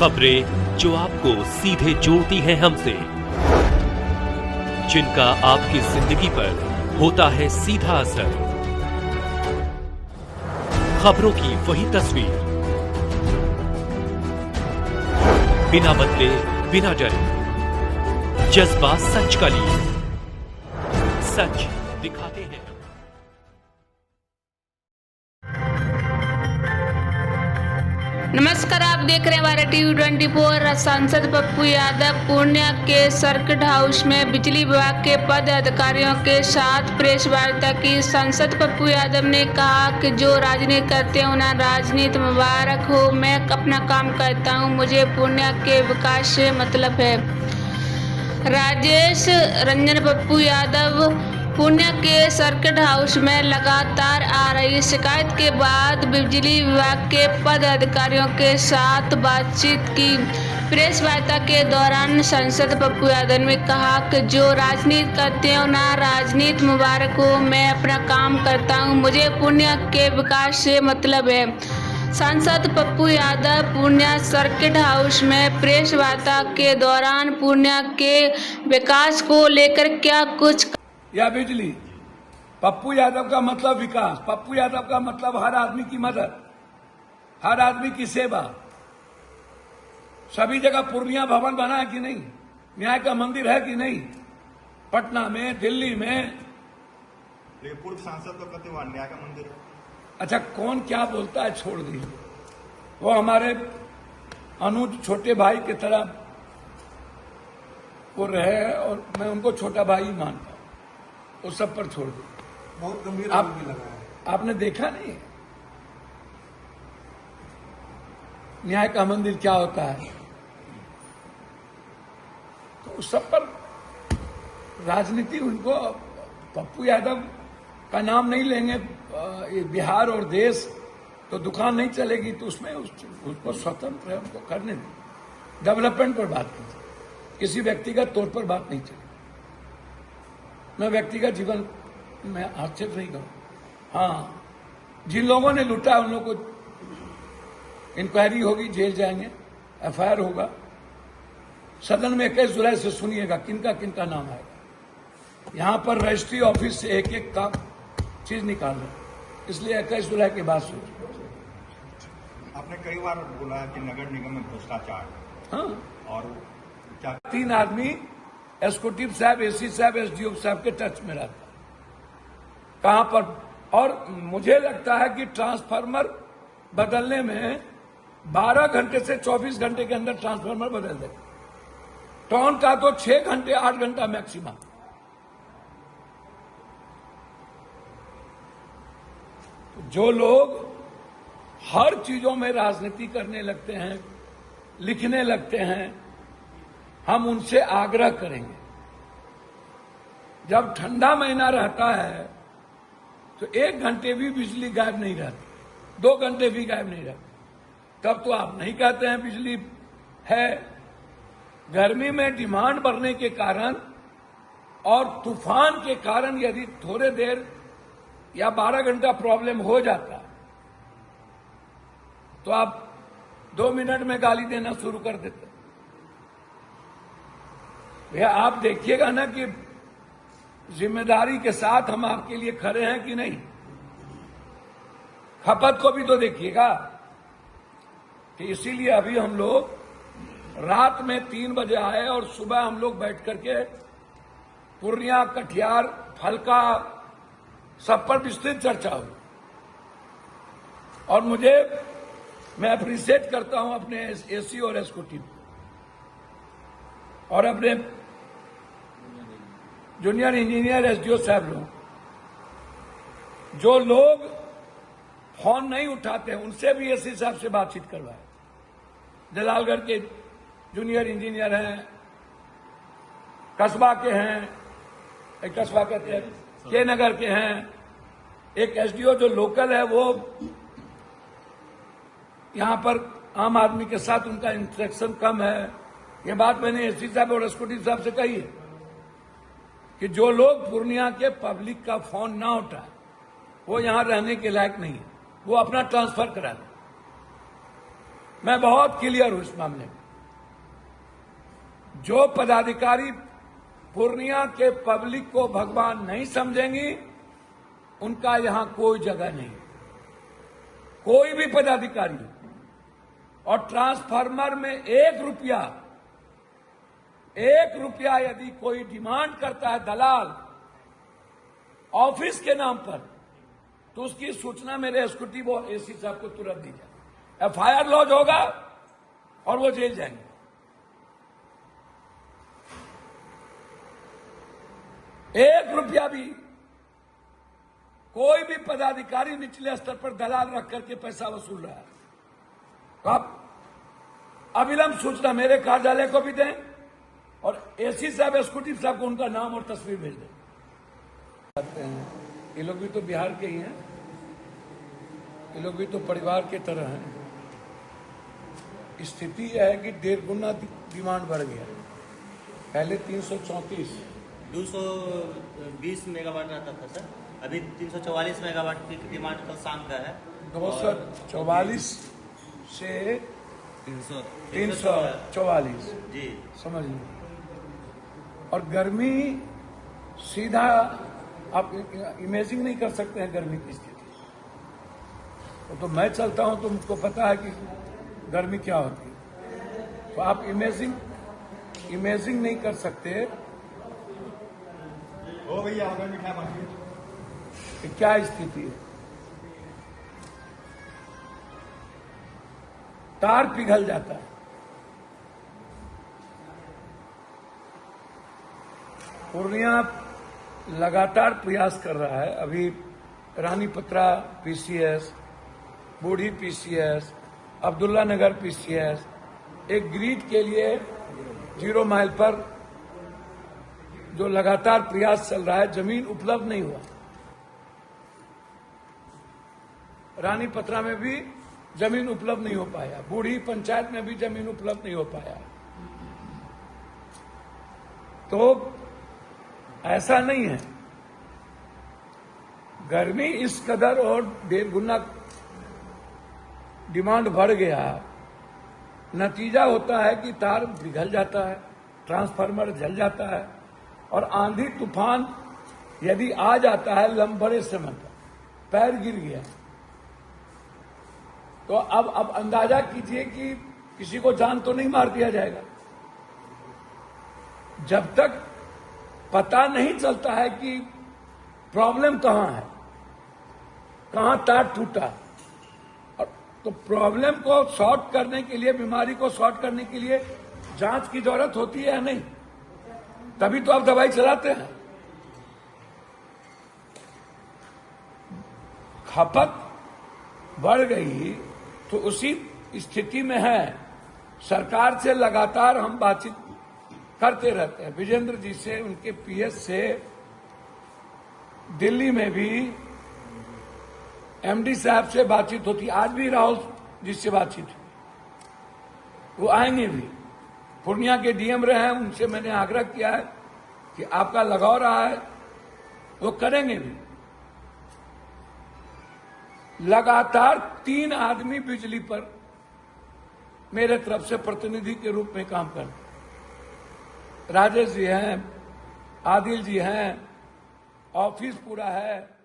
खबरें जो आपको सीधे जोड़ती हैं हमसे, जिनका आपकी जिंदगी पर होता है सीधा असर। खबरों की वही तस्वीर, बिना बदले बिना डरे, जज्बा सच का लिए, सच दिखाते हैं। नमस्कार, आप देख रहे हैं हमारा टीवी 24। सांसद पप्पू यादव पूर्णिया के सर्किट हाउस में बिजली विभाग के पद अधिकारियों के साथ प्रेस वार्ता की। सांसद पप्पू यादव ने कहा कि जो राजनीति करते हैं उन्हें राजनीति मुबारक हो। मैं अपना काम करता हूं, मुझे पूर्णिया के विकास से मतलब है। राजेश रंजन पप्पू यादव पूर्णिया के सर्किट हाउस में लगातार आ रही शिकायत के बाद बिजली विभाग के पद अधिकारियों के साथ बातचीत की। प्रेस वार्ता के दौरान सांसद पप्पू यादव ने कहा कि जो राजनीति करते हैं उन्हें राजनीति मुबारक हो। मैं अपना काम करता हूं, मुझे पूर्णिया के विकास से मतलब है। सांसद पप्पू यादव पूर्णिया सर्किट हाउस में प्रेस वार्ता के दौरान पूर्णिया के विकास को लेकर क्या कुछ या बिजली। पप्पू यादव का मतलब विकास, पप्पू यादव का मतलब हर आदमी की मदद, हर आदमी की सेवा। सभी जगह पूर्णिया भवन बना है कि नहीं, न्याय का मंदिर है कि नहीं, पटना में, दिल्ली में। पूर्व सांसद तो कहते हुआ न्याय का मंदिर है। अच्छा, कौन क्या बोलता है छोड़ दीजिए, वो हमारे अनुज छोटे भाई की तरह वो रहे और मैं उनको छोटा भाई ही मानता हूं। उस सब पर छोड़ दो। बहुत गंभीर आरोप लगा है। आपने देखा नहीं न्याय का मंदिर क्या होता है, तो उस सब पर राजनीति। उनको पप्पू यादव का नाम नहीं लेंगे ये बिहार और देश तो दुकान नहीं चलेगी, तो उसमें उसको स्वतंत्र है, उनको करने दें। डेवलपमेंट पर बात कीजिए, किसी व्यक्तिगत तौर पर बात नहीं चलेगी। मैं व्यक्तिगत जीवन में आक्षेप नहीं करूं। हाँ, जिन लोगों ने लूटा उन लोगों को इंक्वायरी होगी, जेल जाएंगे, एफआईआर होगा। सदन में 21 जुलाई से सुनिएगा किनका किनका नाम आएगा। यहां पर रजिस्ट्री ऑफिस से एक एक का चीज निकाल रहे, इसलिए 21 जुलाई के बाद सोचिए। आपने कई बार बोला है कि नगर निगम में भ्रष्टाचार। हाँ, और क्या 3 आदमी एसकोटिव साहब, एसी साहब, एसडीओ साहब के टच में रहता कहां पर। और मुझे लगता है कि ट्रांसफार्मर बदलने में 12 घंटे से 24 घंटे के अंदर ट्रांसफार्मर बदल देगा। टॉन का तो 6 घंटे 8 घंटा मैक्सिमम। जो लोग हर चीजों में राजनीति करने लगते हैं, लिखने लगते हैं, हम उनसे आग्रह करेंगे, जब ठंडा महीना रहता है तो 1 घंटे भी बिजली गायब नहीं रहती, 2 घंटे भी गायब नहीं रहती। तब तो आप नहीं कहते हैं बिजली है। गर्मी में डिमांड बढ़ने के कारण और तूफान के कारण यदि थोड़े देर या 12 घंटा प्रॉब्लम हो जाता तो आप 2 मिनट में गाली देना शुरू कर देते। भैया आप देखिएगा ना कि जिम्मेदारी के साथ हम आपके लिए खड़े हैं कि नहीं। खपत को भी तो देखिएगा कि इसीलिए अभी हम लोग रात में 3 बजे आए और सुबह हम लोग बैठ करके पूर्णिया, कटिहार, फलका सब पर विस्तृत चर्चा हुई। और मैं अप्रिशिएट करता हूं अपने एसी और एसको टीम और अपने जूनियर इंजीनियर एसडीओ साहब लोग। जो लोग फोन नहीं उठाते उनसे भी एसी साहब से बातचीत करवाए। जलालगढ़ के जूनियर इंजीनियर हैं, कस्बा के हैं, एक कस्बा कहते हैं के नगर के हैं, एक एसडीओ जो लोकल है वो यहां पर आम आदमी के साथ उनका इंटरेक्शन कम है। ये बात मैंने एसपी साहब और एसकोटी साहब से कही है कि जो लोग पूर्णिया के पब्लिक का फोन ना उठाए वो यहां रहने के लायक नहीं है, वो अपना ट्रांसफर करा दे। मैं बहुत क्लियर हूं इस मामले में। जो पदाधिकारी पूर्णिया के पब्लिक को भगवान नहीं समझेंगी, उनका यहां कोई जगह नहीं। कोई भी पदाधिकारी, और ट्रांसफार्मर में 1 रुपया यदि कोई डिमांड करता है दलाल ऑफिस के नाम पर, तो उसकी सूचना मेरे एग्जीक्यूटिव और एसी साहब को तुरंत दी जाए। एफआईआर लॉन्च होगा और वो जेल जाएंगे। ₹1 भी कोई भी पदाधिकारी निचले स्तर पर दलाल रख करके पैसा वसूल रहा है, तो आप अविलंब सूचना मेरे कार्यालय को भी दें और एसी साहब एग्जीक्यूटिव साहब को उनका नाम और तस्वीर भेज दें। ये लोग भी तो बिहार के ही हैं, ये लोग भी तो परिवार के तरह हैं। स्थिति यह है कि 1.5 गुना डिमांड बढ़ गया। पहले 334 220 मेगावाट रहता था सर, अभी 344 मेगावाट की डिमांड कल शाम का है। 244 से 344 जी, समझ लीजिए। और गर्मी सीधा आप इमेजिंग नहीं कर सकते हैं गर्मी की स्थिति। तो मैं चलता हूं तो मुझको पता है कि गर्मी क्या होती है, तो आप इमेजिंग नहीं कर सकते हो भैया हो गया मिठाई बांटिए। कि क्या स्थिति है। तार पिघल जाता है। पूर्णिया लगातार प्रयास कर रहा है। अभी रानीपत्रा पीसीएस, बूढ़ी पीसीएस, अब्दुल्ला नगर पीसीएस, एक ग्रिड के लिए 0 माइल पर जो लगातार प्रयास चल रहा है, जमीन उपलब्ध नहीं हुआ। रानीपत्रा में भी जमीन उपलब्ध नहीं हो पाया, बूढ़ी पंचायत में भी जमीन उपलब्ध नहीं हो पाया। तो ऐसा नहीं है, गर्मी इस कदर और 1.5 गुना डिमांड बढ़ गया, नतीजा होता है कि तार पिघल जाता है, ट्रांसफार्मर जल जाता है, और आंधी तूफान यदि आ जाता है लंबे समय पर, पैर गिर गया, तो अब अंदाजा कीजिए कि किसी को जान तो नहीं मार दिया जाएगा। जब तक पता नहीं चलता है कि प्रॉब्लम कहां है, कहां तार टूटा, और तो प्रॉब्लम को सॉर्ट करने के लिए, बीमारी को सॉर्ट करने के लिए जांच की जरूरत होती है या नहीं, तभी तो आप दवाई चलाते हैं। खपत बढ़ गई तो उसी स्थिति में है। सरकार से लगातार हम बातचीत करते रहते हैं, विजेंद्र जी से, उनके पीएस से, दिल्ली में भी एमडी साहब से बातचीत होती। आज भी राहुल जी से बातचीत हुई, वो आएंगे भी। पूर्णिया के डीएम रहे हैं, उनसे मैंने आग्रह किया है कि आपका लगाव रहा है, वो करेंगे भी। लगातार 3 आदमी बिजली पर मेरे तरफ से प्रतिनिधि के रूप में काम करते, राजेश जी हैं, आदिल जी हैं, ऑफिस पूरा है।